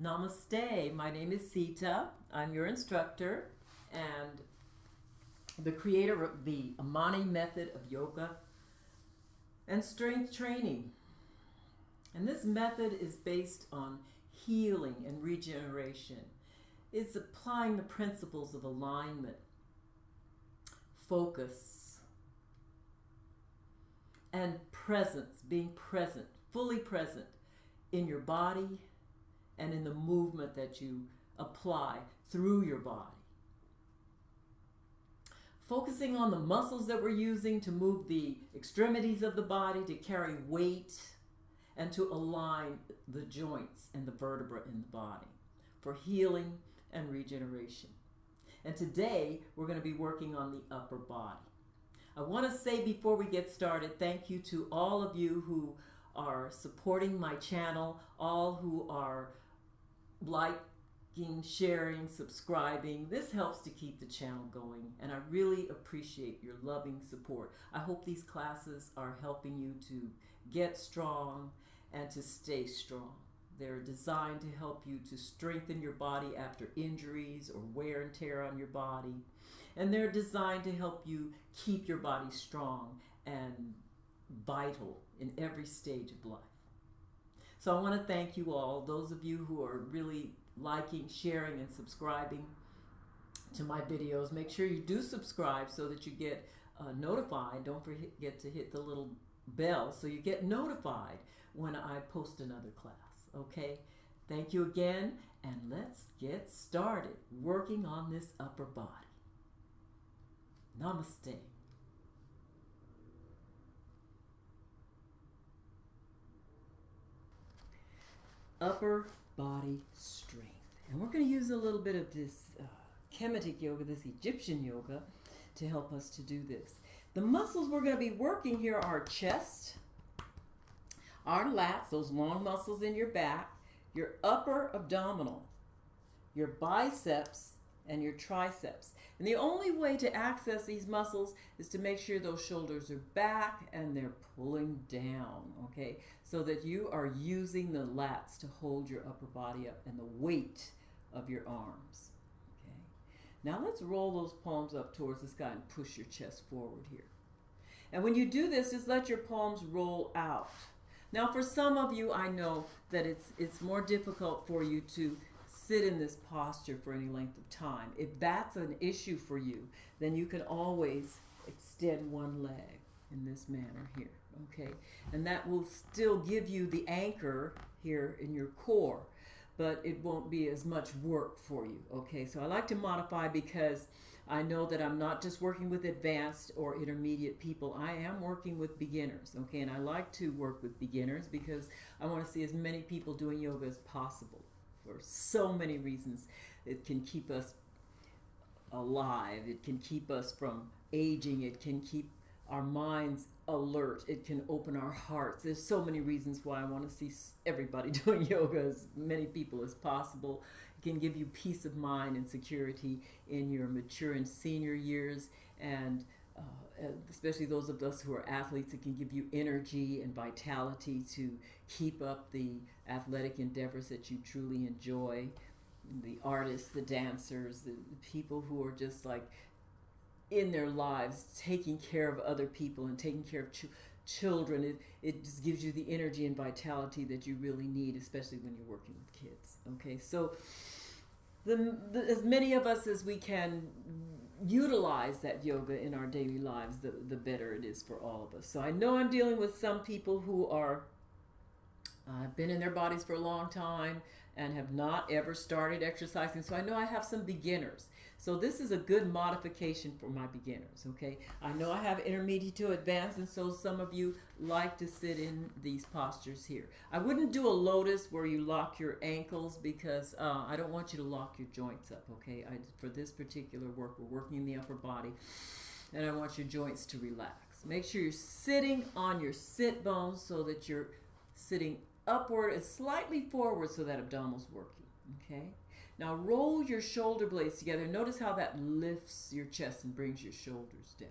Namaste. My name is Sita. I'm your instructor and the creator of the Amoni method of yoga and strength training. And this method is based on healing and regeneration. It's applying the principles of alignment, focus, and presence, being present, fully present in your body and in the movement that you apply through your body. Focusing on the muscles that we're using to move the extremities of the body, to carry weight, and to align the joints and the vertebra in the body for healing and regeneration. And today we're going to be working on the upper body. I want to say before we get started, thank you to all of you who are supporting my channel, all who are liking, sharing, subscribing. This helps to keep the channel going, and I really appreciate your loving support. I hope these classes are helping you to get strong and to stay strong. They're designed to help you to strengthen your body after injuries or wear and tear on your body. And they're designed to help you keep your body strong and vital in every stage of life. So I want to thank you all, those of you who are really liking, sharing, and subscribing to my videos. Make sure you do subscribe so that you get notified. Don't forget to hit the little bell so you get notified when I post another class. Okay? Thank you again, and let's get started working on this upper body. Namaste. Upper body strength. And we're going to use a little bit of this Kemetic yoga, this Egyptian yoga, to help us to do this. The muscles we're going to be working here are chest, our lats, those long muscles in your back, your upper abdominal, your biceps, and your triceps. And the only way to access these muscles is to make sure those shoulders are back and they're pulling down, okay? So that you are using the lats to hold your upper body up and the weight of your arms, okay? Now let's roll those palms up towards the sky and push your chest forward here. And when you do this, just let your palms roll out. Now for some of you, I know that it's more difficult for you to sit in this posture for any length of time. If that's an issue for you, then you can always extend one leg in this manner here, okay? And that will still give you the anchor here in your core, but it won't be as much work for you, okay? So I like to modify because I know that I'm not just working with advanced or intermediate people. I am working with beginners, okay? And I like to work with beginners because I want to see as many people doing yoga as possible. For so many reasons. It can keep us alive. It can keep us from aging. It can keep our minds alert. It can open our hearts. There's so many reasons why I want to see everybody doing yoga, as many people as possible. It can give you peace of mind and security in your mature and senior years, and especially those of us who are athletes. It can give you energy and vitality to keep up the athletic endeavors that you truly enjoy. The artists, the dancers, the people who are just like in their lives taking care of other people and taking care of children. It just gives you the energy and vitality that you really need, especially when you're working with kids. Okay, so as many of us as we can utilize that yoga in our daily lives, the better it is for all of us. So I know I'm dealing with some people who are been in their bodies for a long time and have not ever started exercising. So I know I have some beginners. So this is a good modification for my beginners, okay? I know I have intermediate to advanced, and so some of you like to sit in these postures here. I wouldn't do a lotus where you lock your ankles because I don't want you to lock your joints up, okay? For this particular work, we're working in the upper body, and I want your joints to relax. Make sure you're sitting on your sit bones so that you're sitting upward and slightly forward so that abdominal's working, okay? Now roll your shoulder blades together. Notice how that lifts your chest and brings your shoulders down.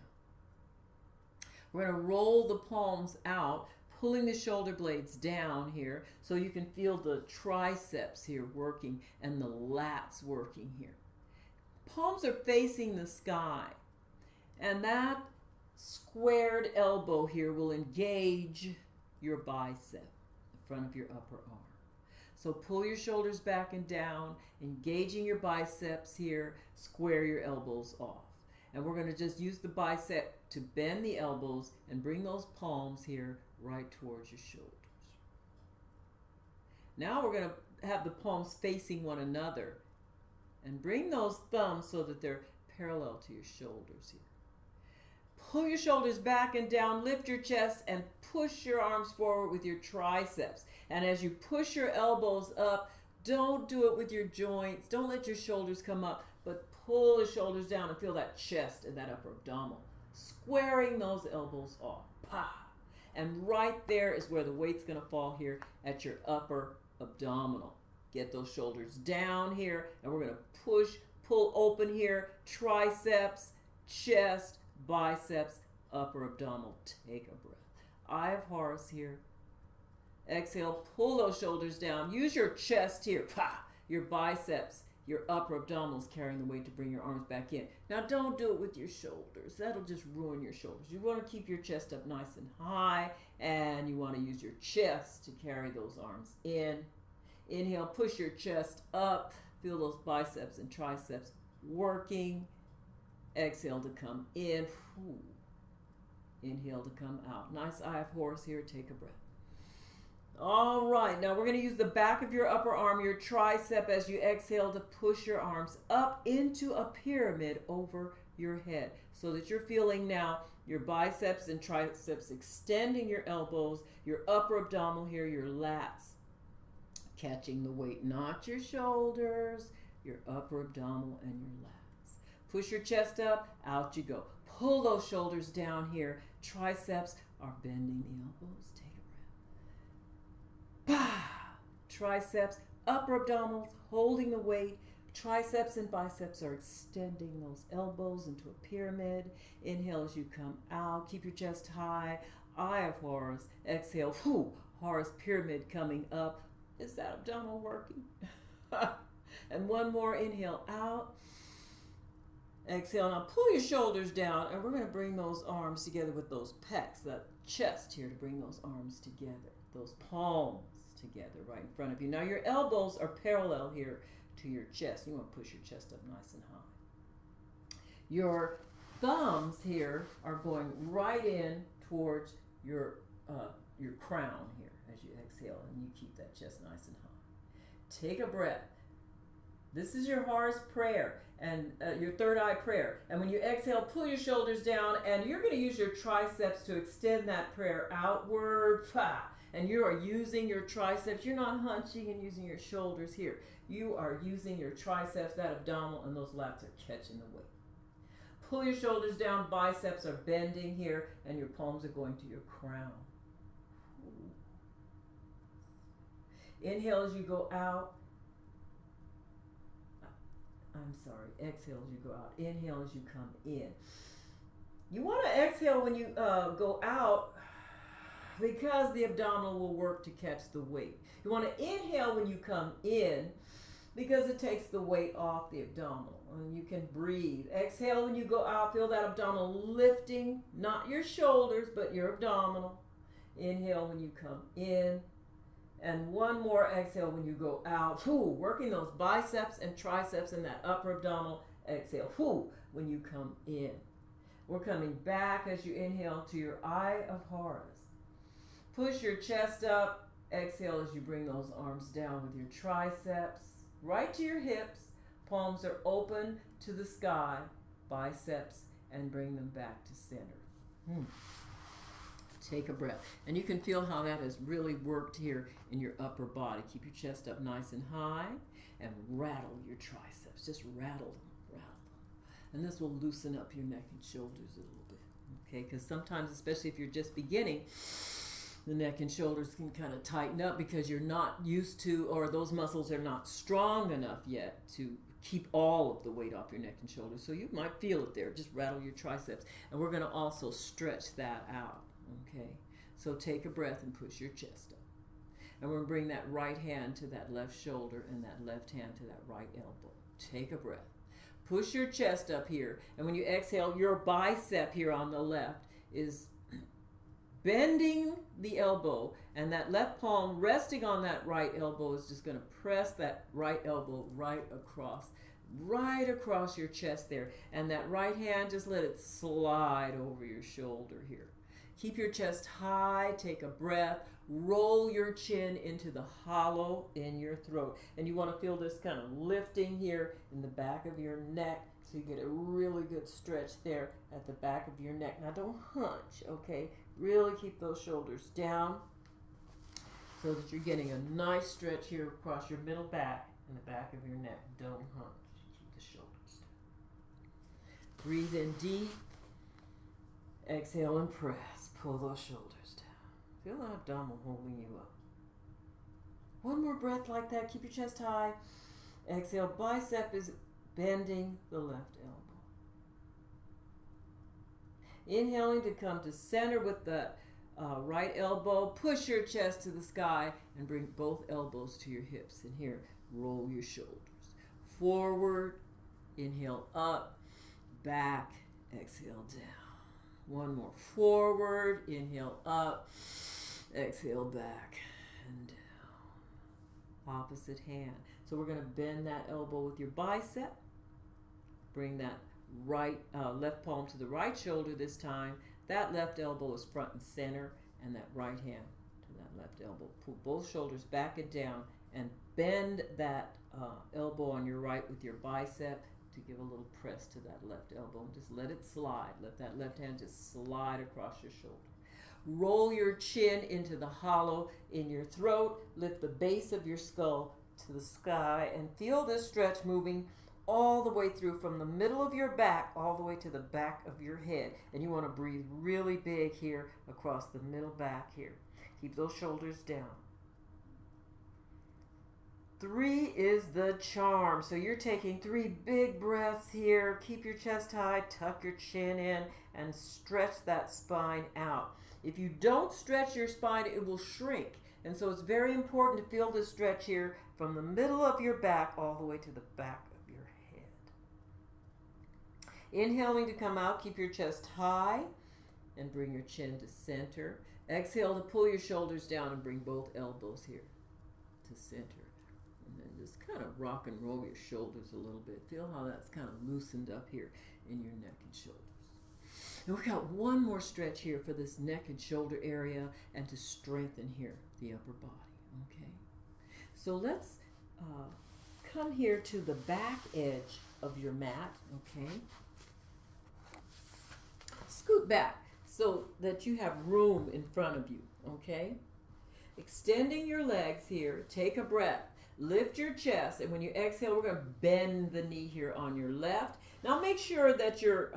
We're going to roll the palms out, pulling the shoulder blades down here so you can feel the triceps here working and the lats working here. Palms are facing the sky, and that squared elbow here will engage your bicep, the front of your upper arm. So pull your shoulders back and down, engaging your biceps here, square your elbows off. And we're going to just use the bicep to bend the elbows and bring those palms here right towards your shoulders. Now we're going to have the palms facing one another and bring those thumbs so that they're parallel to your shoulders here. Pull your shoulders back and down, lift your chest, and push your arms forward with your triceps. And as you push your elbows up, don't do it with your joints. Don't let your shoulders come up, but pull the shoulders down and feel that chest and that upper abdominal. Squaring those elbows off. Pa! And right there is where the weight's going to fall here at your upper abdominal. Get those shoulders down here, and we're going to push, pull open here, triceps, chest, biceps, upper abdominal. Take a breath. Eye of Horus here. Exhale, pull those shoulders down. Use your chest here, your biceps, your upper abdominals carrying the weight to bring your arms back in. Now don't do it with your shoulders. That'll just ruin your shoulders. You want to keep your chest up nice and high, and you want to use your chest to carry those arms in. Inhale, push your chest up. Feel those biceps and triceps working. Exhale to come in. Inhale to come out. Nice Eye of Horus here. Take a breath. All right, now we're going to use the back of your upper arm, your tricep, as you exhale to push your arms up into a pyramid over your head so that you're feeling now your biceps and triceps extending your elbows, your upper abdominal here, your lats catching the weight, not your shoulders, your upper abdominal and your lats. Push your chest up, out you go. Pull those shoulders down here. Triceps are bending the elbows. Take a breath. Triceps, upper abdominals holding the weight. Triceps and biceps are extending those elbows into a pyramid. Inhale as you come out. Keep your chest high. Eye of Horus. Exhale. Horus pyramid coming up. Is that abdominal working? And one more. Inhale out. Exhale. Now pull your shoulders down, and we're going to bring those arms together with those pecs, that chest here, to bring those arms together, those palms together right in front of you. Now your elbows are parallel here to your chest. You want to push your chest up nice and high. Your thumbs here are going right in towards your crown here as you exhale, and you keep that chest nice and high. Take a breath. This is your Horus prayer and your third eye prayer. And when you exhale, pull your shoulders down, and you're going to use your triceps to extend that prayer outward. And you are using your triceps. You're not hunching and using your shoulders here. You are using your triceps, that abdominal, and those lats are catching the weight. Pull your shoulders down. Biceps are bending here, and your palms are going to your crown. Inhale as you go out. Exhale as you go out. Inhale as you come in. You want to exhale when you go out because the abdominal will work to catch the weight. You want to inhale when you come in because it takes the weight off the abdominal and you can breathe. Exhale when you go out. Feel that abdominal lifting, not your shoulders, but your abdominal. Inhale when you come in. And one more exhale when you go out. Working those biceps and triceps and that upper abdominal. Exhale when you come in. We're coming back as you inhale to your Eye of Horus. Push your chest up. Exhale as you bring those arms down with your triceps right to your hips. Palms are open to the sky. Biceps, and bring them back to center. Take a breath. And you can feel how that has really worked here in your upper body. Keep your chest up nice and high and rattle your triceps. Just rattle them. And this will loosen up your neck and shoulders a little bit. Okay, because sometimes, especially if you're just beginning, the neck and shoulders can kind of tighten up because you're not used to, or those muscles are not strong enough yet to keep all of the weight off your neck and shoulders. So you might feel it there. Just rattle your triceps. And we're going to also stretch that out. Okay, So take a breath and push your chest up. And we're going to bring that right hand to that left shoulder and that left hand to that right elbow. Take a breath. Push your chest up here. And when you exhale, your bicep here on the left is bending the elbow, and that left palm resting on that right elbow is just going to press that right elbow right across your chest there. And that right hand, just let it slide over your shoulder here. Keep your chest high, take a breath, roll your chin into the hollow in your throat. And you want to feel this kind of lifting here in the back of your neck, so you get a really good stretch there at the back of your neck. Now don't hunch, okay? Really keep those shoulders down so that you're getting a nice stretch here across your middle back and the back of your neck. Don't hunch. Keep the shoulders down. Breathe in deep. Exhale and press. Pull those shoulders down. Feel that abdominal holding you up. One more breath like that. Keep your chest high. Exhale. Bicep is bending the left elbow. Inhaling to come to center with the right elbow. Push your chest to the sky and bring both elbows to your hips. And here, roll your shoulders. Forward. Inhale up. Back. Exhale down. One more. Forward. Inhale up. Exhale back and down. Opposite hand. So we're going to bend that elbow with your bicep. Bring that left palm to the right shoulder this time. That left elbow is front and center, and that right hand to that left elbow. Pull both shoulders back and down, and bend that elbow on your right with your bicep to give a little press to that left elbow. And just let it slide. Let that left hand just slide across your shoulder. Roll your chin into the hollow in your throat. Lift the base of your skull to the sky, and feel this stretch moving all the way through from the middle of your back all the way to the back of your head. And you want to breathe really big here across the middle back here. Keep those shoulders down. 3 is the charm. So you're taking 3 big breaths here. Keep your chest high, tuck your chin in, and stretch that spine out. If you don't stretch your spine, it will shrink. And so it's very important to feel this stretch here from the middle of your back all the way to the back of your head. Inhaling to come out, keep your chest high and bring your chin to center. Exhale to pull your shoulders down and bring both elbows here to center. And then just kind of rock and roll your shoulders a little bit. Feel how that's kind of loosened up here in your neck and shoulders. And we got one more stretch here for this neck and shoulder area and to strengthen here the upper body, okay? So let's come here to the back edge of your mat, okay? Scoot back so that you have room in front of you, okay? Extending your legs here, take a breath. Lift your chest, and when you exhale, we're going to bend the knee here on your left. Now make sure that your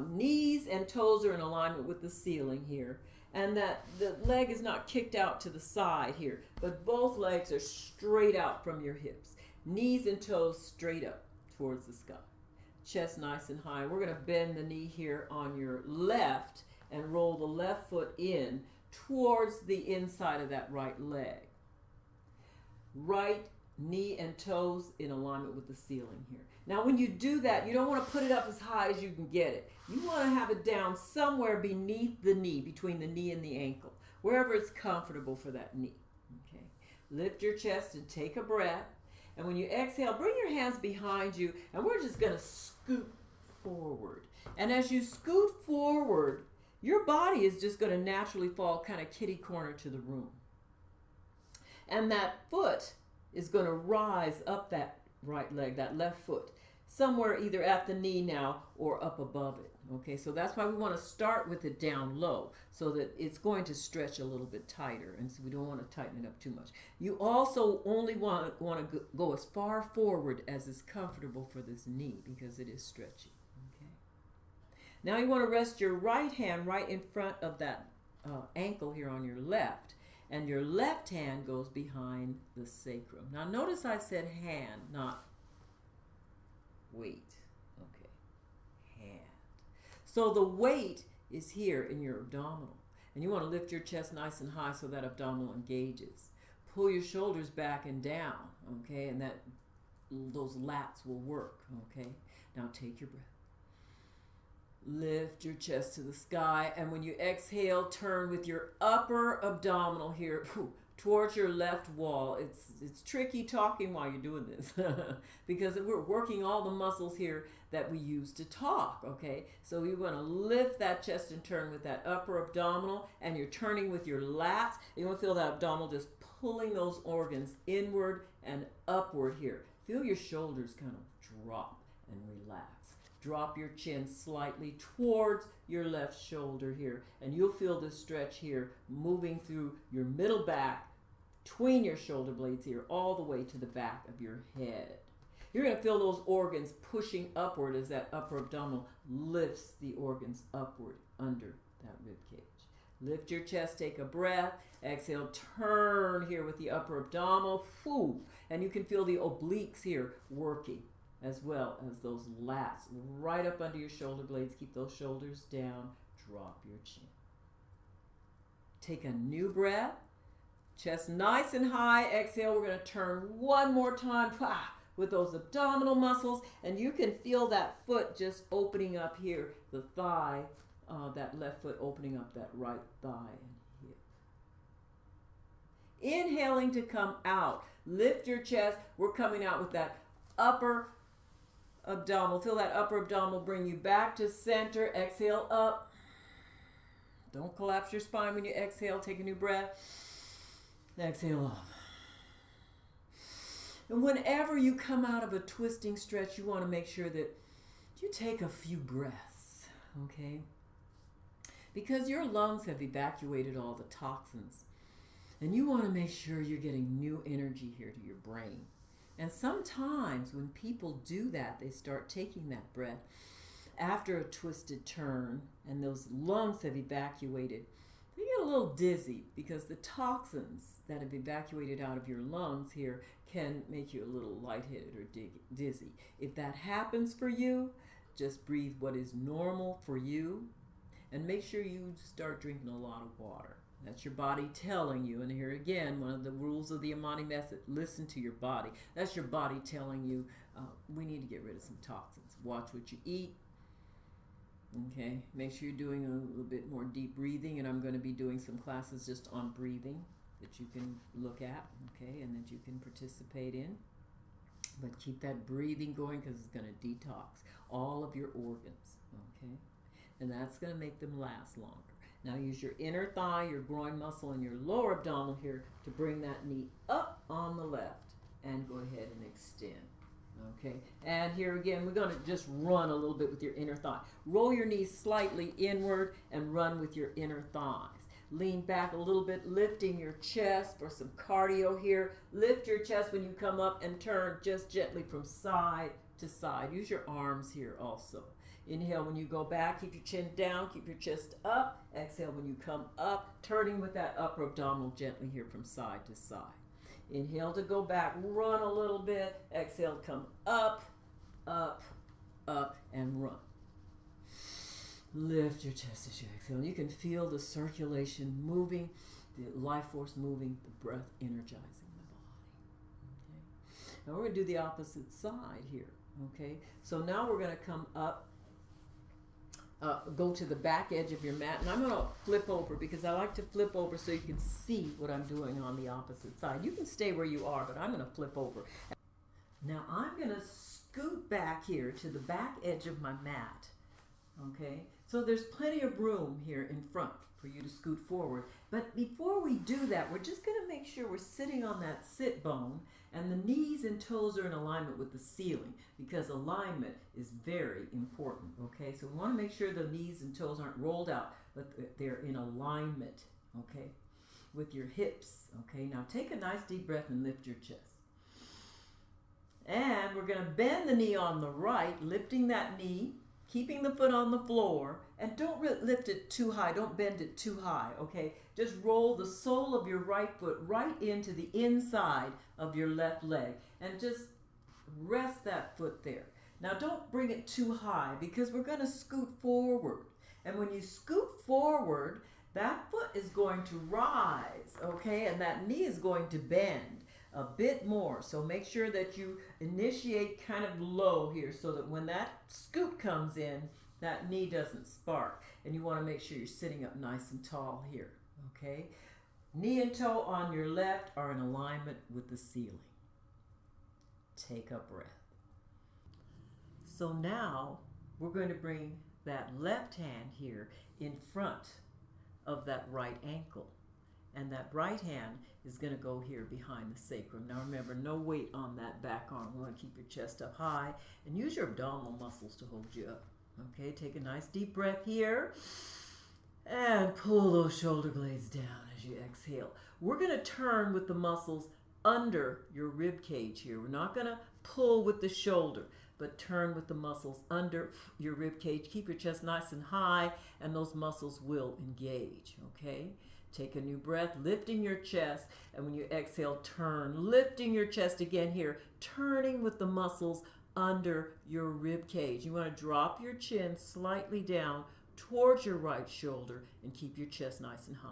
knees and toes are in alignment with the ceiling here, and that the leg is not kicked out to the side here, but both legs are straight out from your hips. Knees and toes straight up towards the sky. Chest nice and high. We're going to bend the knee here on your left and roll the left foot in towards the inside of that right leg. Right knee and toes in alignment with the ceiling here. Now when you do that, you don't want to put it up as high as you can get it. You want to have it down somewhere beneath the knee, between the knee and the ankle, wherever it's comfortable for that knee. Okay. Lift your chest and take a breath. And when you exhale, bring your hands behind you, and we're just going to scoot forward. And as you scoot forward, your body is just going to naturally fall kind of kitty corner to the room. And that foot is going to rise up that right leg, that left foot, somewhere either at the knee now or up above it. Okay, so that's why we want to start with it down low so that it's going to stretch a little bit tighter, and so we don't want to tighten it up too much. You also only want to go as far forward as is comfortable for this knee because it is stretchy. Okay. Now you want to rest your right hand right in front of that ankle here on your left. And your left hand goes behind the sacrum. Now notice I said hand, not weight. Okay, hand. So the weight is here in your abdominal. And you want to lift your chest nice and high so that abdominal engages. Pull your shoulders back and down, okay? And those lats will work, okay? Now take your breath. Lift your chest to the sky, and when you exhale, turn with your upper abdominal here towards your left wall. It's tricky talking while you're doing this because we're working all the muscles here that we use to talk, okay? So you want to lift that chest and turn with that upper abdominal, and you're turning with your lats. You want to feel that abdominal just pulling those organs inward and upward here. Feel your shoulders kind of drop and relax. Drop your chin slightly towards your left shoulder here, and you'll feel this stretch here moving through your middle back, between your shoulder blades here, all the way to the back of your head. You're going to feel those organs pushing upward as that upper abdominal lifts the organs upward under that rib cage. Lift your chest, take a breath, exhale, turn here with the upper abdominal, and you can feel the obliques here working, as well as those lats right up under your shoulder blades. Keep those shoulders down, drop your chin. Take a new breath, chest nice and high, exhale. We're going to turn one more time with those abdominal muscles, and you can feel that foot just opening up here, the thigh, that left foot opening up that right thigh and hip. Inhaling to come out, lift your chest. We're coming out with that upper abdominal. Feel that upper abdominal bring you back to center. Exhale up. Don't collapse your spine when you exhale. Take a new breath. Exhale up. And whenever you come out of a twisting stretch, you want to make sure that you take a few breaths, okay? Because your lungs have evacuated all the toxins. And you want to make sure you're getting new energy here to your brain. And sometimes when people do that, they start taking that breath after a twisted turn and those lungs have evacuated, they get a little dizzy because the toxins that have evacuated out of your lungs here can make you a little lightheaded or dizzy. If that happens for you, just breathe what is normal for you and make sure you start drinking a lot of water. That's your body telling you, and here again, one of the rules of the Amoni method, listen to your body. That's your body telling you, we need to get rid of some toxins. Watch what you eat, okay? Make sure you're doing a little bit more deep breathing, and I'm going to be doing some classes just on breathing that you can look at, okay, and that you can participate in. But keep that breathing going because it's going to detox all of your organs, okay? And that's going to make them last longer. Now use your inner thigh, your groin muscle, and your lower abdominal here to bring that knee up on the left and go ahead and extend. Okay, and here again, we're going to just run a little bit with your inner thigh. Roll your knees slightly inward and run with your inner thighs. Lean back a little bit, lifting your chest for some cardio here. Lift your chest when you come up and turn just gently from side to side. Use your arms here also. Inhale when you go back, keep your chin down, keep your chest up. Exhale when you come up, turning with that upper abdominal gently here from side to side. Inhale to go back, run a little bit. Exhale, come up, up, up, and run. Lift your chest as you exhale. You can feel the circulation moving, the life force moving, the breath energizing the body. Okay. Now we're going to do the opposite side here. Okay. So now we're going to come up. Go to the back edge of your mat, and I'm going to flip over because I like to flip over so you can see what I'm doing on the opposite side. You can stay where you are, but I'm going to flip over. Now I'm going to scoot back here to the back edge of my mat, okay? So there's plenty of room here in front for you to scoot forward. But before we do that, we're just going to make sure we're sitting on that sit bone and the knees and toes are in alignment with the ceiling because alignment is very important, okay? So we want to make sure the knees and toes aren't rolled out, but they're in alignment, okay, with your hips, okay? Now take a nice deep breath and lift your chest. And we're going to bend the knee on the right, lifting that knee, keeping the foot on the floor, and don't lift it too high. Don't bend it too high, okay? Just roll the sole of your right foot right into the inside of your left leg and just rest that foot there. Now don't bring it too high because we're going to scoot forward. And when you scoot forward, that foot is going to rise, okay? And that knee is going to bend a bit more. So make sure that you initiate kind of low here so that when that scoot comes in, that knee doesn't spark. And you want to make sure you're sitting up nice and tall here, okay? Knee and toe on your left are in alignment with the ceiling. Take a breath. So now we're going to bring that left hand here in front of that right ankle. And that right hand is going to go here behind the sacrum. Now remember, no weight on that back arm. We want to keep your chest up high and use your abdominal muscles to hold you up. Okay, take a nice deep breath here and pull those shoulder blades down as you exhale. We're going to turn with the muscles under your rib cage here. We're not going to pull with the shoulder, but turn with the muscles under your rib cage. Keep your chest nice and high, and those muscles will engage, okay? Take a new breath, lifting your chest, and when you exhale, turn, lifting your chest again here, turning with the muscles under your rib cage. You want to drop your chin slightly down towards your right shoulder and keep your chest nice and high.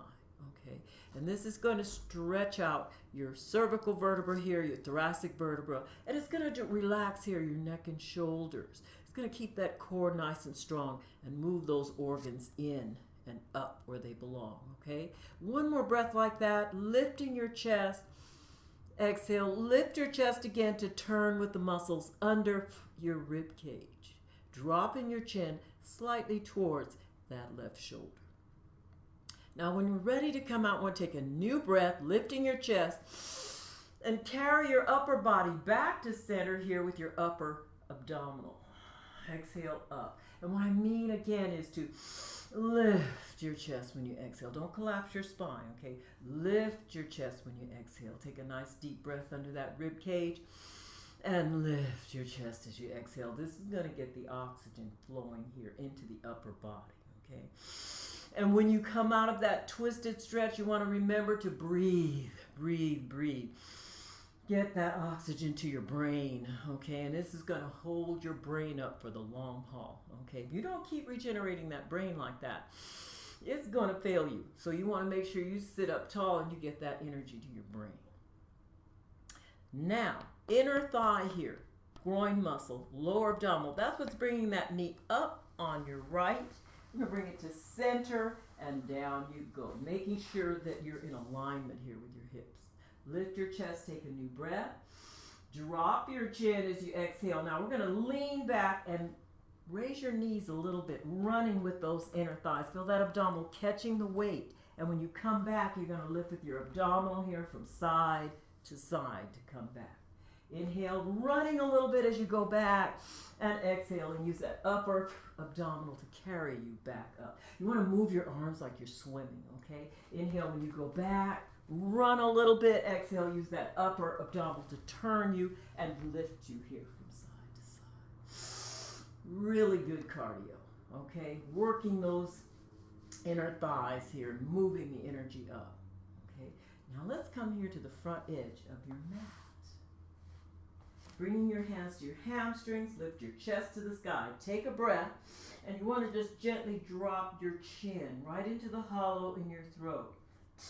Okay, and this is going to stretch out your cervical vertebra here, your thoracic vertebra, and it's going to relax here, your neck and shoulders. It's going to keep that core nice and strong and move those organs in and up where they belong, okay? One more breath like that, lifting your chest. Exhale, lift your chest again to turn with the muscles under your rib cage, dropping your chin slightly towards that left shoulder. Now, when you're ready to come out, I want to take a new breath, lifting your chest, and carry your upper body back to center here with your upper abdominal. Exhale up. And what I mean again is to lift your chest when you exhale. Don't collapse your spine, okay? Lift your chest when you exhale. Take a nice deep breath under that rib cage and lift your chest as you exhale. This is going to get the oxygen flowing here into the upper body, okay? And when you come out of that twisted stretch, you want to remember to breathe, breathe, breathe. Get that oxygen to your brain, okay? And this is going to hold your brain up for the long haul, okay? If you don't keep regenerating that brain like that, it's going to fail you. So you want to make sure you sit up tall and you get that energy to your brain. Now, inner thigh here, groin muscle, lower abdominal. That's what's bringing that knee up on your right. We're going to bring it to center and down you go, making sure that you're in alignment here with your hips. Lift your chest, take a new breath. Drop your chin as you exhale. Now we're going to lean back and raise your knees a little bit, running with those inner thighs. Feel that abdominal catching the weight. And when you come back, you're going to lift with your abdominal here from side to side to come back. Inhale, running a little bit as you go back, and exhale and use that upper abdominal to carry you back up. You want to move your arms like you're swimming, okay? Inhale when you go back, run a little bit, exhale, use that upper abdominal to turn you and lift you here from side to side. Really good cardio, okay? Working those inner thighs here, moving the energy up, okay? Now let's come here to the front edge of your mat. Bringing your hands to your hamstrings, lift your chest to the sky. Take a breath, and you want to just gently drop your chin right into the hollow in your throat.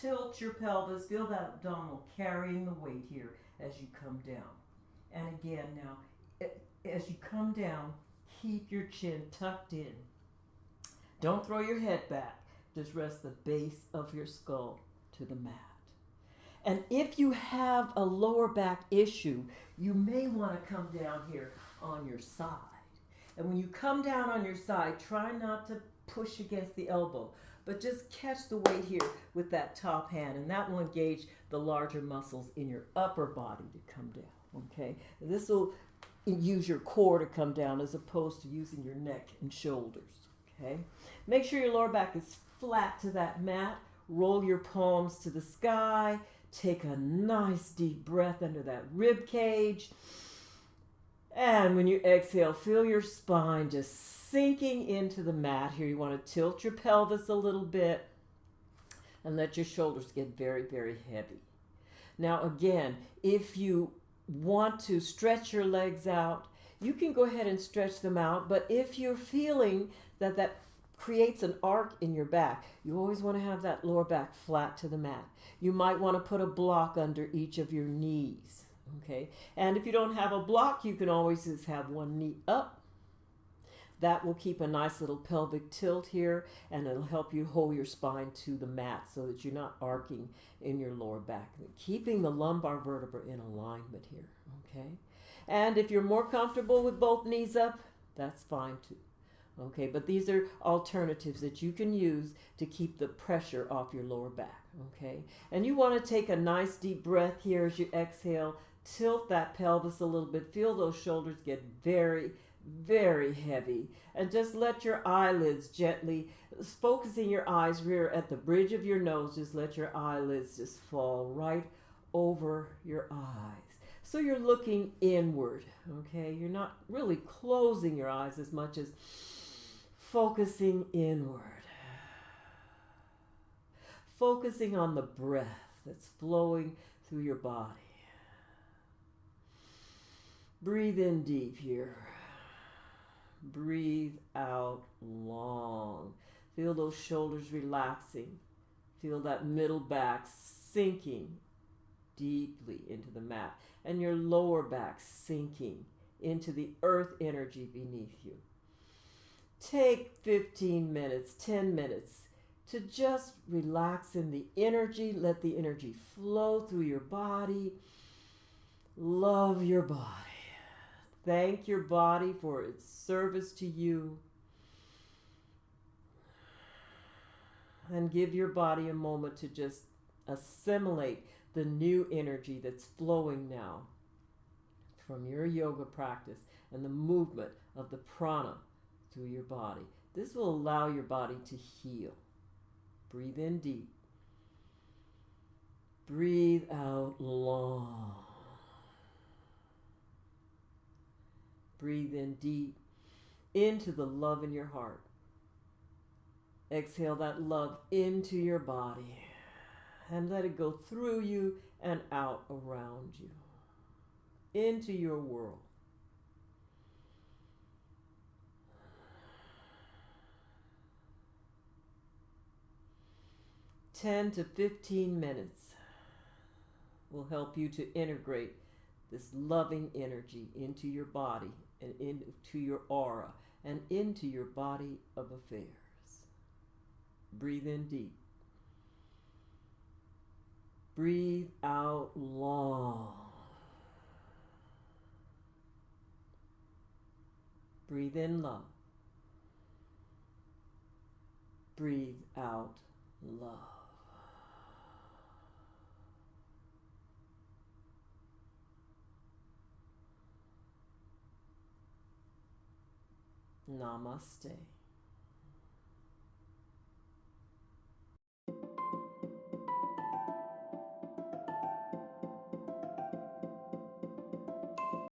Tilt your pelvis, feel that abdominal carrying the weight here as you come down. And again now, as you come down, keep your chin tucked in. Don't throw your head back. Just rest the base of your skull to the mat. And if you have a lower back issue, you may want to come down here on your side. And when you come down on your side, try not to push against the elbow, but just catch the weight here with that top hand, and that will engage the larger muscles in your upper body to come down, okay? This will use your core to come down as opposed to using your neck and shoulders, okay? Make sure your lower back is flat to that mat. Roll your palms to the sky. Take a nice deep breath under that rib cage. And when you exhale, feel your spine just sinking into the mat here. You want to tilt your pelvis a little bit and let your shoulders get very, very heavy. Now again, if you want to stretch your legs out, you can go ahead and stretch them out. But if you're feeling that creates an arc in your back. You always want to have that lower back flat to the mat. You might want to put a block under each of your knees. Okay, and if you don't have a block, you can always just have one knee up. That will keep a nice little pelvic tilt here, and it'll help you hold your spine to the mat so that you're not arcing in your lower back. Keeping the lumbar vertebra in alignment here, okay? And if you're more comfortable with both knees up, that's fine too. Okay, but these are alternatives that you can use to keep the pressure off your lower back, okay? And you want to take a nice deep breath here as you exhale. Tilt that pelvis a little bit. Feel those shoulders get very, very heavy. And just let your eyelids gently, focusing your eyes rear at the bridge of your nose, just let your eyelids just fall right over your eyes. So you're looking inward, okay? You're not really closing your eyes as much as focusing inward. Focusing on the breath that's flowing through your body. Breathe in deep here. Breathe out long. Feel those shoulders relaxing. Feel that middle back sinking deeply into the mat. And your lower back sinking into the earth energy beneath you. Take 15 minutes, 10 minutes to just relax in the energy. Let the energy flow through your body. Love your body. Thank your body for its service to you. And give your body a moment to just assimilate the new energy that's flowing now from your yoga practice and the movement of the prana through your body. This will allow your body to heal. Breathe in deep. Breathe out long. Breathe in deep into the love in your heart. Exhale that love into your body and let it go through you and out around you, into your world. "10 to 15 minutes will help you to integrate this loving energy into your body and into your aura and into your body of affairs." Breathe in deep. Breathe out long. Breathe in love. Breathe out love. Namaste.